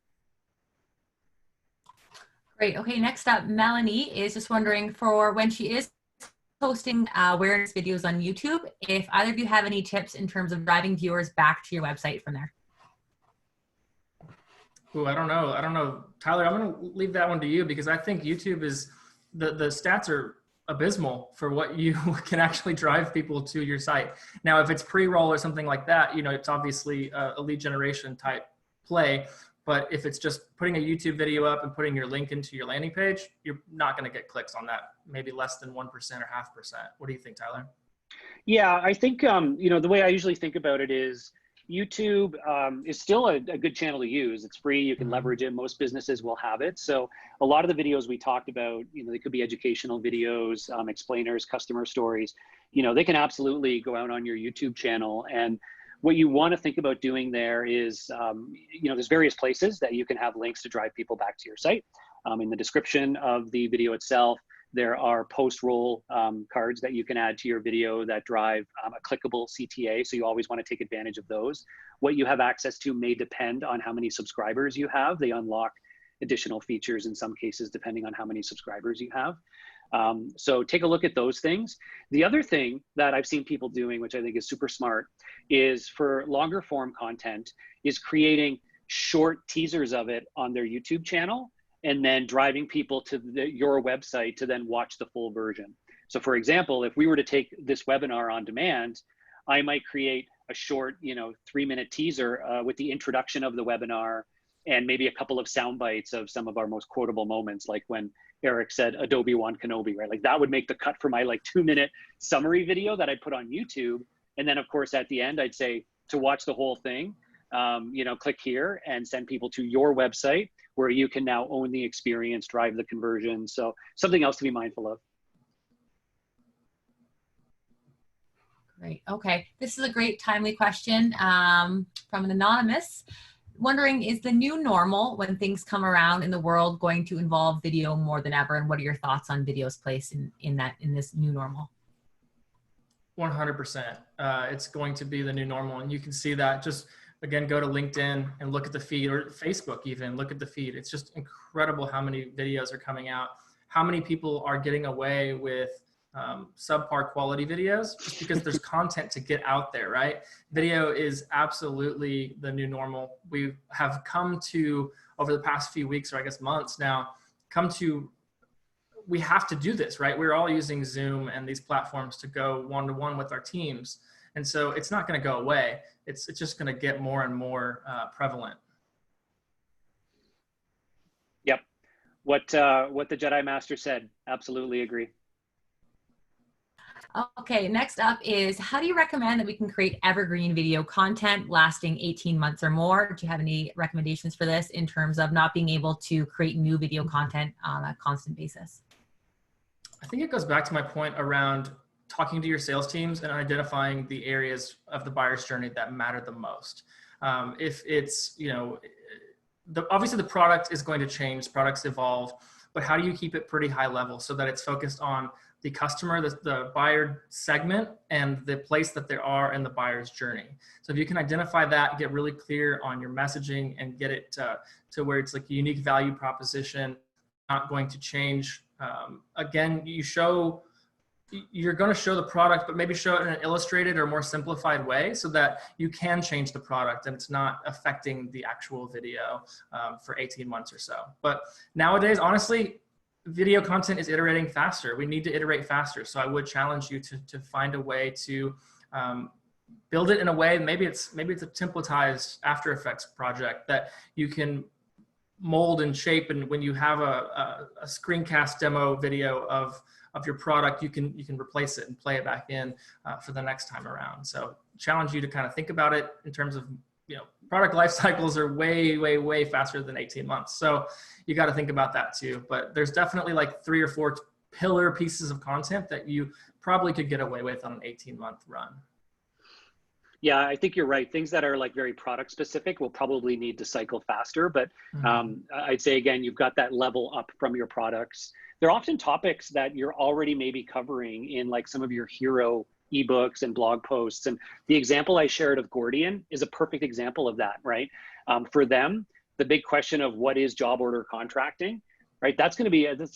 Great. Okay, next up, Melanie is just wondering, for when she is posting awareness videos on YouTube, if either of you have any tips in terms of driving viewers back to your website from there. Ooh, I don't know. Tyler, I'm going to leave that one to you, because I think YouTube is, the stats are abysmal for what you can actually drive people to your site. Now, if it's pre-roll or something like that, it's obviously a lead generation type play. But if it's just putting a YouTube video up and putting your link into your landing page, you're not going to get clicks on that. Maybe less than 1% or 0.5%. What do you think, Tyler? Yeah, I think, the way I usually think about it is YouTube is still a good channel to use. It's free. You can leverage it. Most businesses will have it. So a lot of the videos we talked about, they could be educational videos, explainers, customer stories. They can absolutely go out on your YouTube channel. And what you want to think about doing there is, there's various places that you can have links to drive people back to your site. In the description of the video itself, there are post-roll cards that you can add to your video that drive a clickable CTA. So you always want to take advantage of those. What you have access to may depend on how many subscribers you have. They unlock additional features in some cases, depending on how many subscribers you have. So take a look at those things. The other thing that I've seen people doing, which I think is super smart, is for longer form content, is creating short teasers of it on their YouTube channel, and then driving people to your website to then watch the full version. So for example, if we were to take this webinar on demand, I might create a short, 3-minute teaser with the introduction of the webinar and maybe a couple of sound bites of some of our most quotable moments, like when Eric said Adobe-Wan Kenobi, right? Like that would make the cut for my 2-minute summary video that I'd put on YouTube. And then of course, at the end, I'd say to watch the whole thing, click here and send people to your website where you can now own the experience, drive the conversion. So something else to be mindful of. Great. Okay. This is a great timely question from an anonymous. Wondering, is the new normal when things come around in the world going to involve video more than ever? And what are your thoughts on video's place in this new normal? 100%. It's going to be the new normal. And you can see that just, again, go to LinkedIn and look at the feed, or Facebook even, look at the feed. It's just incredible how many videos are coming out, how many people are getting away with subpar quality videos just because there's content to get out there, right? Video is absolutely the new normal. We have come to, over the past few weeks, or I guess months now, we have to do this, right? We're all using Zoom and these platforms to go one-to-one with our teams. And so it's not going to go away. It's just going to get more and more prevalent. Yep. What the Jedi Master said. Absolutely agree. Okay, next up is, how do you recommend that we can create evergreen video content lasting 18 months or more? Do you have any recommendations for this in terms of not being able to create new video content on a constant basis? I think it goes back to my point around talking to your sales teams and identifying the areas of the buyer's journey that matter the most. If it's, obviously the product is going to change, products evolve, but how do you keep it pretty high level so that it's focused on the customer, the buyer segment, and the place that they are in the buyer's journey? So if you can identify that, get really clear on your messaging and get it to where it's like a unique value proposition, not going to change. Again, you're going to show the product, but maybe show it in an illustrated or more simplified way so that you can change the product and it's not affecting the actual video for 18 months or so. But nowadays, honestly, video content is iterating faster. We need to iterate faster. So I would challenge you to find a way to build it in a way, maybe it's a templatized After Effects project that you can mold and shape. And when you have a screencast demo video of your product, you can replace it and play it back in for the next time around. So challenge you to kind of think about it in terms of, product life cycles are way, way, way faster than 18 months. So you got to think about that too. But there's definitely like 3 or 4 pillar pieces of content that you probably could get away with on an 18-month run. Yeah, I think you're right. Things that are like very product specific will probably need to cycle faster. But I'd say, again, you've got that level up from your products. They're often topics that you're already maybe covering in like some of your hero ebooks and blog posts. And the example I shared of Gordian is a perfect example of that, right? For them, the big question of what is job order contracting, right? That's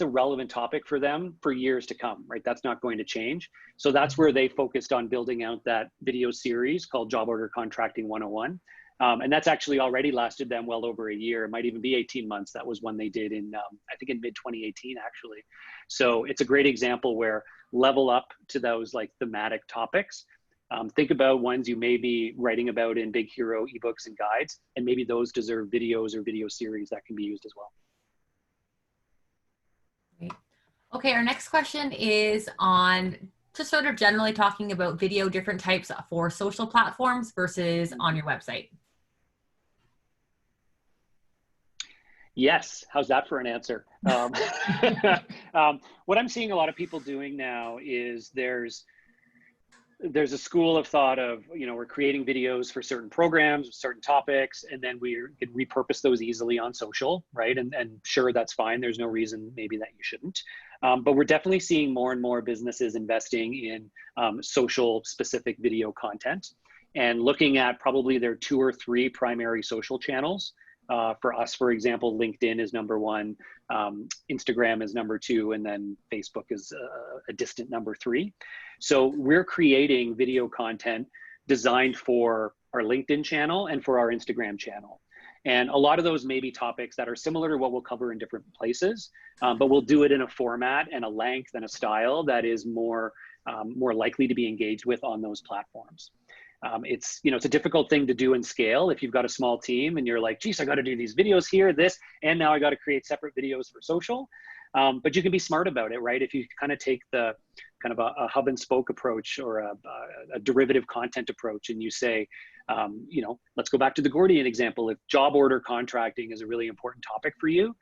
a relevant topic for them for years to come, right? That's not going to change. So that's where they focused on building out that video series called Job Order Contracting 101. And that's actually already lasted them well over a year. It might even be 18 months. That was one they did in, I think in mid 2018, actually. So it's a great example where level up to those like thematic topics. Think about ones you may be writing about in big hero ebooks and guides, and maybe those deserve videos or video series that can be used as well. Great. Okay, our next question is on just sort of generally talking about video, different types for social platforms versus on your website. Yes, how's that for an answer? What I'm seeing a lot of people doing now is there's a school of thought of, we're creating videos for certain programs, certain topics, and then we can repurpose those easily on social, right? And sure, that's fine. There's no reason maybe that you shouldn't. But we're definitely seeing more and more businesses investing in social specific video content and looking at probably their 2 or 3 primary social channels. For us, for example, LinkedIn is number 1, Instagram is number 2, and then Facebook is a distant number 3. So we're creating video content designed for our LinkedIn channel and for our Instagram channel. And a lot of those may be topics that are similar to what we'll cover in different places, but we'll do it in a format and a length and a style that is more likely to be engaged with on those platforms. It's a difficult thing to do in scale if you've got a small team and you're like, geez, I got to do these videos here, this, and now I got to create separate videos for social. But you can be smart about it, right? If you kind of take the kind of a hub and spoke approach or a derivative content approach, and you say, let's go back to the Gordian example. If job order contracting is a really important topic for you,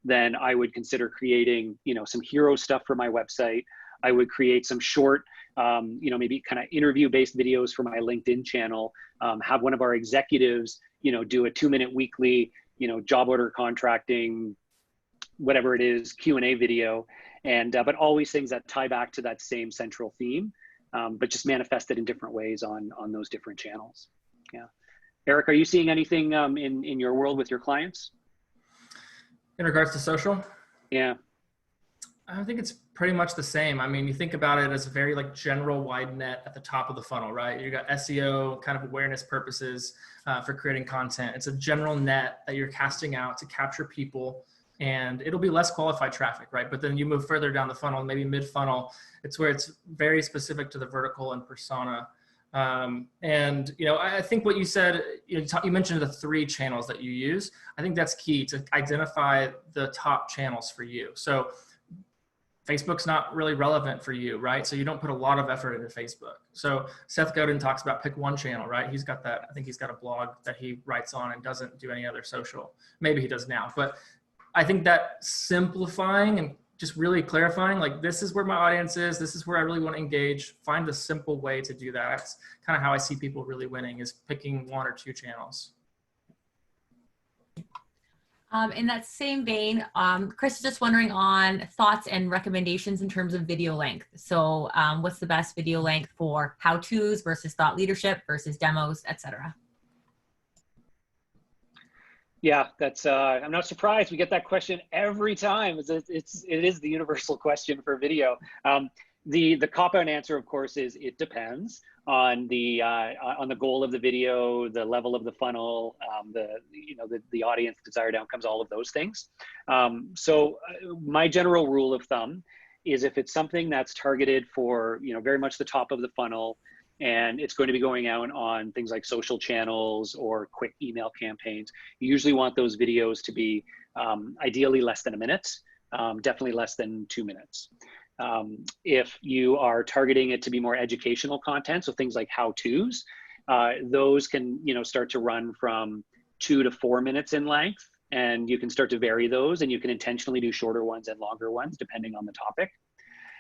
then I would consider creating, some hero stuff for my website. I would create some short, maybe kind of interview-based videos for my LinkedIn channel, have one of our executives, do a 2-minute weekly, job order contracting, whatever it is, Q&A video, and but always things that tie back to that same central theme, but just manifested in different ways on those different channels. Yeah. Eric, are you seeing anything in your world with your clients? In regards to social? Yeah. I think it's pretty much the same. I mean, you think about it as a very like general wide net at the top of the funnel, right? You got SEO kind of awareness purposes for creating content. It's a general net that you're casting out to capture people, and it'll be less qualified traffic, right? But then you move further down the funnel, maybe mid funnel, it's where it's very specific to the vertical and persona And, you know, I think what you said, you mentioned the 3 channels that you use. I think that's key to identify the top channels for you. So Facebook's not really relevant for you, right? So you don't put a lot of effort into Facebook. So Seth Godin talks about pick one channel, right? He's got that, I think he's got a blog that he writes on and doesn't do any other social. Maybe he does now, but I think that simplifying and just really clarifying, like, this is where my audience is, this is where I really want to engage, find a simple way to do that. That's kind of how I see people really winning, is picking 1 or 2 channels. In that same vein, Chris is just wondering on thoughts and recommendations in terms of video length. So what's the best video length for how-tos versus thought leadership versus demos, etc.? Yeah, that's, I'm not surprised. We get that question every time. It is the universal question for video. The cop-out answer, of course, is it depends on the goal of the video, the level of the funnel, the audience, desired outcomes, all of those things. So my general rule of thumb is, if it's something that's targeted for, very much the top of the funnel, and it's going to be going out on things like social channels or quick email campaigns, you usually want those videos to be ideally less than a minute, definitely less than 2 minutes. If you are targeting it to be more educational content, so things like how-tos, those can, start to run from 2 to 4 minutes in length, and you can start to vary those, and you can intentionally do shorter ones and longer ones depending on the topic.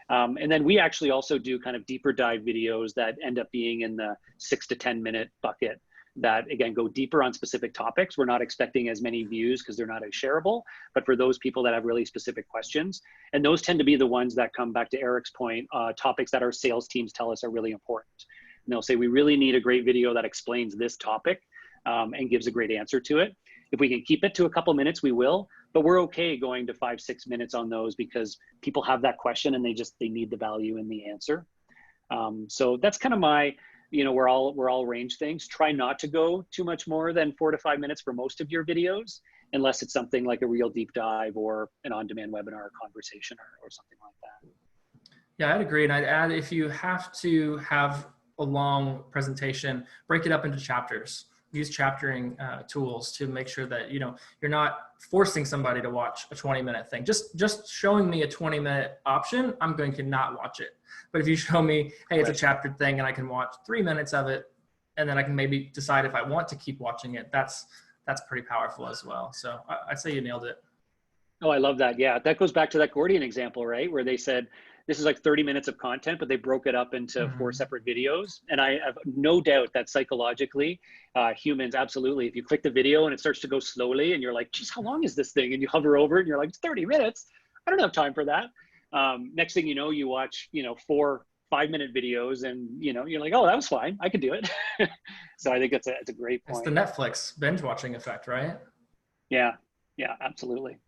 And then we actually also do kind of deeper dive videos that end up being in the 6 to 10 minute bucket, that again go deeper on specific topics. We're not expecting as many views because they're not as shareable, but for those people that have really specific questions, and those tend to be the ones that come back to Eric's point, topics that our sales teams tell us are really important. And they'll say, we really need a great video that explains this topic and gives a great answer to it. If we can keep it to a couple minutes, we will, but we're okay going to 5-6 minutes on those, because people have that question and they need the value in the answer. So that's kind of my, we're all range things. Try not to go too much more than 4 to 5 minutes for most of your videos, unless it's something like a real deep dive or an on-demand webinar or conversation or something like that. Yeah, I'd agree. And I'd add, if you have to have a long presentation, break it up into chapters. Use chaptering tools to make sure that, you're not forcing somebody to watch a 20-minute thing. Just showing me a 20-minute option, I'm going to not watch it. But if you show me, hey, it's a chaptered thing and I can watch 3 minutes of it, and then I can maybe decide if I want to keep watching it, that's pretty powerful as well. So I'd say you nailed it. Oh, I love that. Yeah, that goes back to that Gordian example, right? Where they said, this is like 30 minutes of content, but they broke it up into 4 separate videos. And I have no doubt that psychologically, humans, absolutely, if you click the video and it starts to go slowly and you're like, geez, how long is this thing? And you hover over it and you're like, it's 30 minutes. I don't have time for that. Next thing you know, you watch, 4 5-minute videos and, you're like, oh, that was fine. I could do it. So I think it's a great point. It's the Netflix binge watching effect, right? Yeah, absolutely.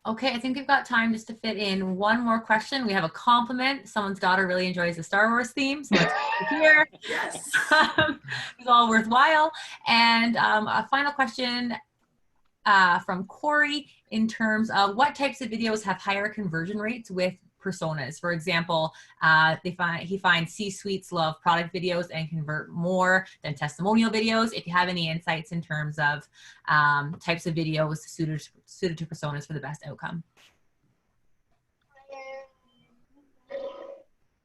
Okay, I think we've got time just to fit in one more question. We have a compliment. Someone's daughter really enjoys the Star Wars theme, so let's hear. Yes. It's all worthwhile. And a final question from Corey, in terms of what types of videos have higher conversion rates with personas. For example, he finds C-suites love product videos and convert more than testimonial videos. If you have any insights in terms of types of videos suited to personas for the best outcome.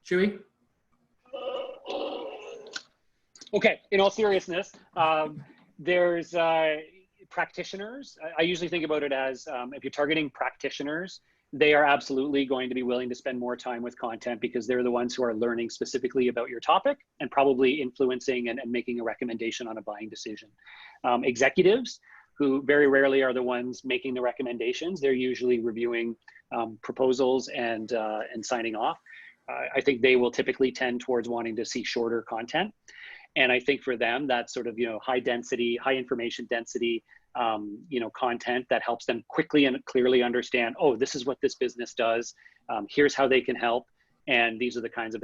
Chewy? Okay, in all seriousness, there's practitioners. I usually think about it as if you're targeting practitioners, they are absolutely going to be willing to spend more time with content, because they're the ones who are learning specifically about your topic and probably influencing and making a recommendation on a buying decision. Executives, who very rarely are the ones making the recommendations, they're usually reviewing proposals and signing off. I think they will typically tend towards wanting to see shorter content. And I think for them, that's sort of, high density, high information density, content that helps them quickly and clearly understand, oh, this is what this business does. Here's how they can help. And these are the kinds of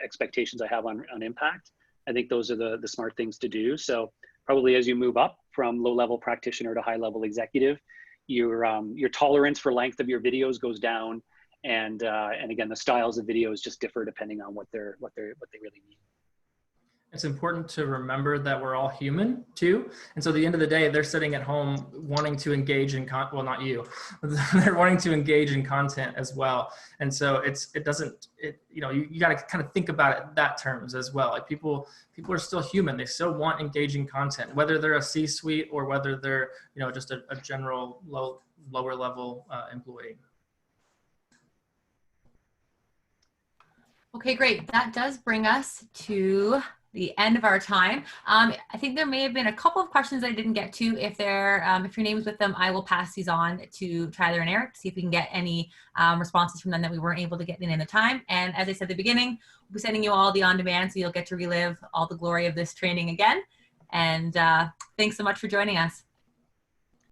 expectations I have on impact. I think those are the smart things to do. So probably as you move up from low-level practitioner to high-level executive, your tolerance for length of your videos goes down. And again, the styles of videos just differ depending on what they really need. It's important to remember that we're all human too. And so at the end of the day, they're sitting at home wanting to engage in well, not you, they're wanting to engage in content as well. And so you got to kind of think about it in that terms as well. Like people are still human. They still want engaging content, whether they're a C-suite or whether they're, just a general lower level employee. Okay, great. That does bring us to the end of our time. I think there may have been a couple of questions I didn't get to. If your name is with them, I will pass these on to Tyler and Eric to see if we can get any responses from them that we weren't able to get in the time. And as I said at the beginning, we'll be sending you all the on-demand, so you'll get to relive all the glory of this training again. And thanks so much for joining us.